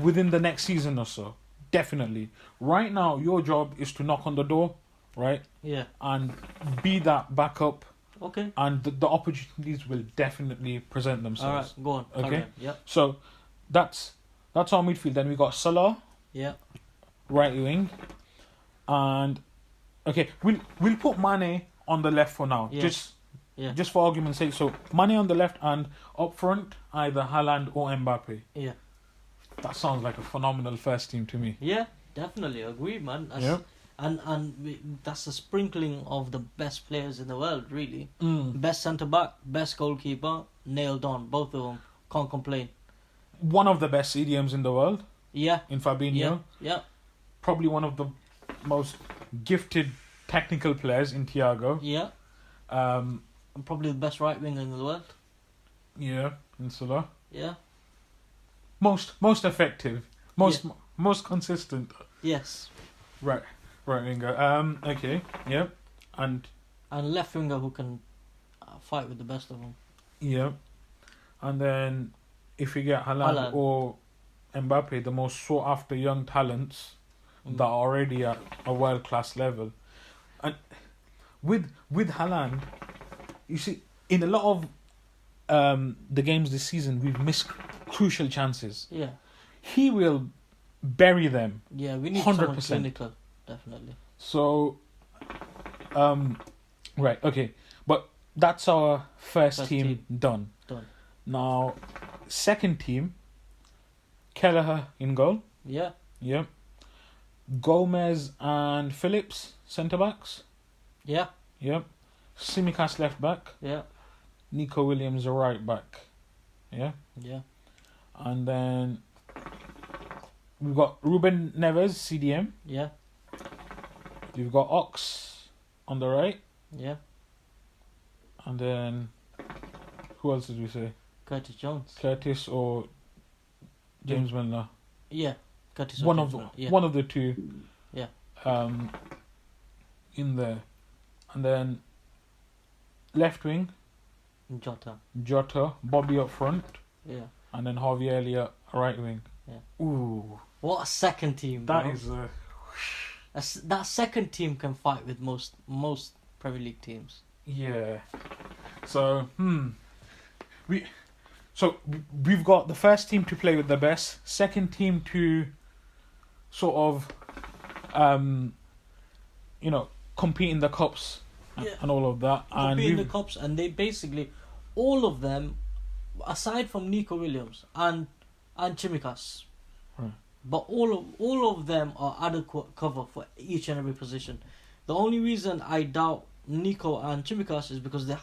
within the next season or so. Definitely. Right now, your job is to knock on the door, right? Yeah. And be that backup, Okay. and the opportunities will definitely present All themselves. right. Go on. Okay. Carry on. Yeah. So that's our midfield. Then we got Salah, Yeah. right wing, and okay, we'll put Mane on the left for now. Yeah. Just for argument's sake. So Mane on the left, and up front either Haaland or Mbappe. Yeah. That sounds like a phenomenal first team to me. Yeah. Definitely agree, man. Yeah. That's a sprinkling of the best players in the world, really. Mm. Best centre back, best goalkeeper, nailed on. Both of them. Can't complain. One of the best CDMs in the world Yeah. in Fabinho. Yeah. Yeah. Probably one of the most gifted technical players in Thiago. Yeah. And probably the best right winger in the world. Yeah, in Salah. Yeah. Most effective. Most consistent. Yes. Right winger. Okay. Yeah. And left winger who can fight with the best of them. yeah. And then if you get Haaland or Mbappe, the most sought after young talents that are already at a world class level. And with Haaland, you see, in a lot of the games this season, we've missed crucial chances. Yeah. He will bury them. Yeah, we need 100%. someone clinical, definitely. So, right, okay. But that's our first team done. Done. Now, second team, Kelleher in goal. Yeah. Yep. Gomez and Phillips, centre-backs. Yeah. Yep. Tsimikas left back. Yeah. Nico Williams right back. Yeah. Yeah. And then we've got Ruben Neves, CDM. Yeah. We've got Ox on the right. Yeah. And then who else did we say? Curtis Jones. Curtis or James Milner? Yeah. Curtis. One or of James the, Milner. Yeah. one of the two. Yeah. In there, and then left wing, Jota, Bobby up front, Yeah. and then Harvey Elliott right wing. Yeah. Ooh, What a second team, bro. that is That second team can fight with most Premier League teams. yeah. So we've got the first team to play with the best, second team to sort of compete in the cups and all of that. Compete in the cups, and they basically, all of them, aside from Nico Williams and Tsimikas, right. but all of them are adequate cover for each and every position. The only reason I doubt Nico and Tsimikas is because they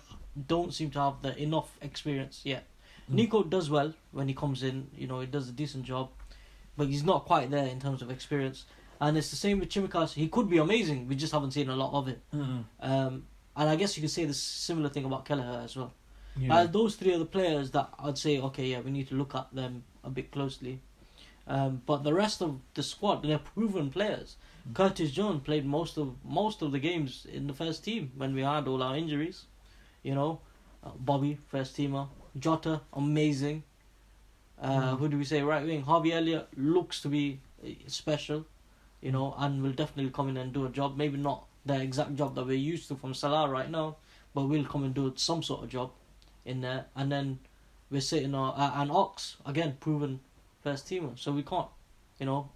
don't seem to have the enough experience yet. Nico does well when he comes in, he does a decent job, but he's not quite there in terms of experience. And it's the same with Tsimikas. He could be amazing, we just haven't seen a lot of it. And I guess you could say the similar thing about Kelleher as well. Yeah. Those three are the players that I'd say, okay, yeah, we need to look at them a bit closely. But the rest of the squad, they're proven players. Curtis Jones played most of the games in the first team when we had all our injuries. Bobby, first teamer. Jota, amazing. Who do we say? Right wing. Harvey Elliott looks to be special, and will definitely come in and do a job. Maybe not the exact job that we're used to from Salah right now, but will come and do some sort of job in there. And then we're sitting on an Ox, again, proven first teamer. So we can't,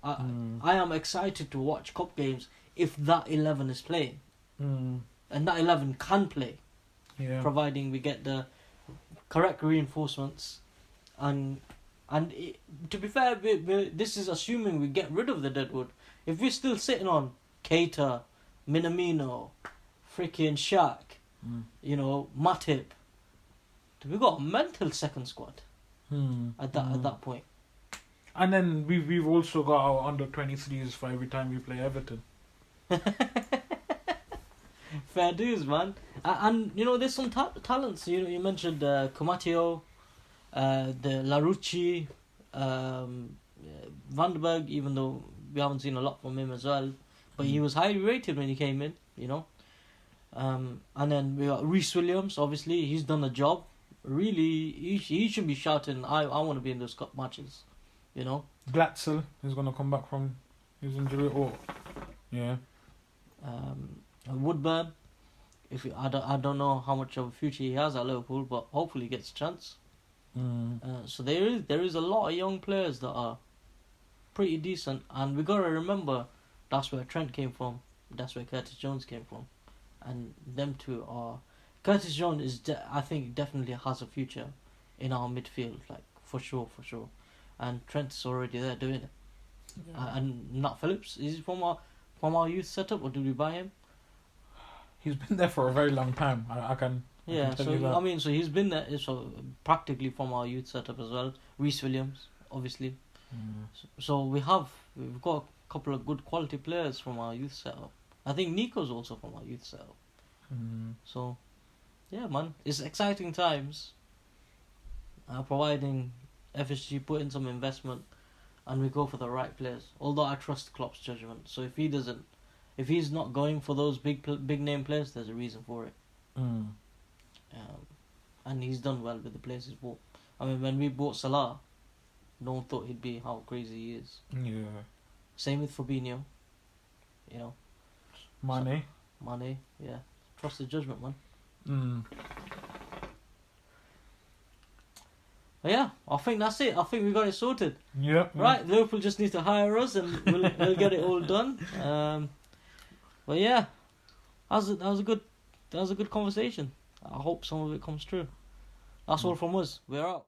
I am excited to watch cup games if that 11 is playing. And that 11 can play, providing we get the correct reinforcements. And to be fair, this is assuming we get rid of the deadwood. If we're still sitting on Keita, Minamino, freaking Shaq, Matip, we got a mental second squad at that point. And then we've also got our under 23s for every time we play Everton. Fair dues, man. And you know, there's some talents. You mentioned Comatio, the Larucci, Vandenberg. Even though we haven't seen a lot from him as well, but he was highly rated when he came in. You know, and then we got Reece Williams. Obviously, he's done the job. Really, he should be shouting, I want to be in those cup matches. You know, Glatzel is going to come back from his injury. Yeah. Woodburn. I don't know how much of a future he has at Liverpool, but hopefully he gets a chance. So there is a lot of young players that are pretty decent, and we gotta remember that's where Trent came from, that's where Curtis Jones came from, and them two are. Curtis Jones I think definitely has a future in our midfield, like for sure, and Trent's already there doing it. Yeah. And Nat Phillips, is he from our youth setup, or did we buy him? He's been there for a very long time. I can tell you that. I mean, so he's been there, so practically from our youth setup as well. Reece Williams, obviously. So we've got a couple of good quality players from our youth setup. I think Nico's also from our youth setup. So, yeah, man, it's exciting times. Providing FSG put in some investment, and we go for the right players. Although I trust Klopp's judgment, so if he's not going for those big name players, there's a reason for it. And he's done well with the players he's bought. I mean, when we bought Salah, no one thought he'd be how crazy he is. Yeah. Same with Fabinho. You know. Mane, yeah. Trust the judgment, man. But yeah, I think that's it. I think we got it sorted. Yeah. Right, Liverpool just needs to hire us, and we'll get it all done. But yeah, that was a good conversation. I hope some of it comes true. That's all from us. We're out.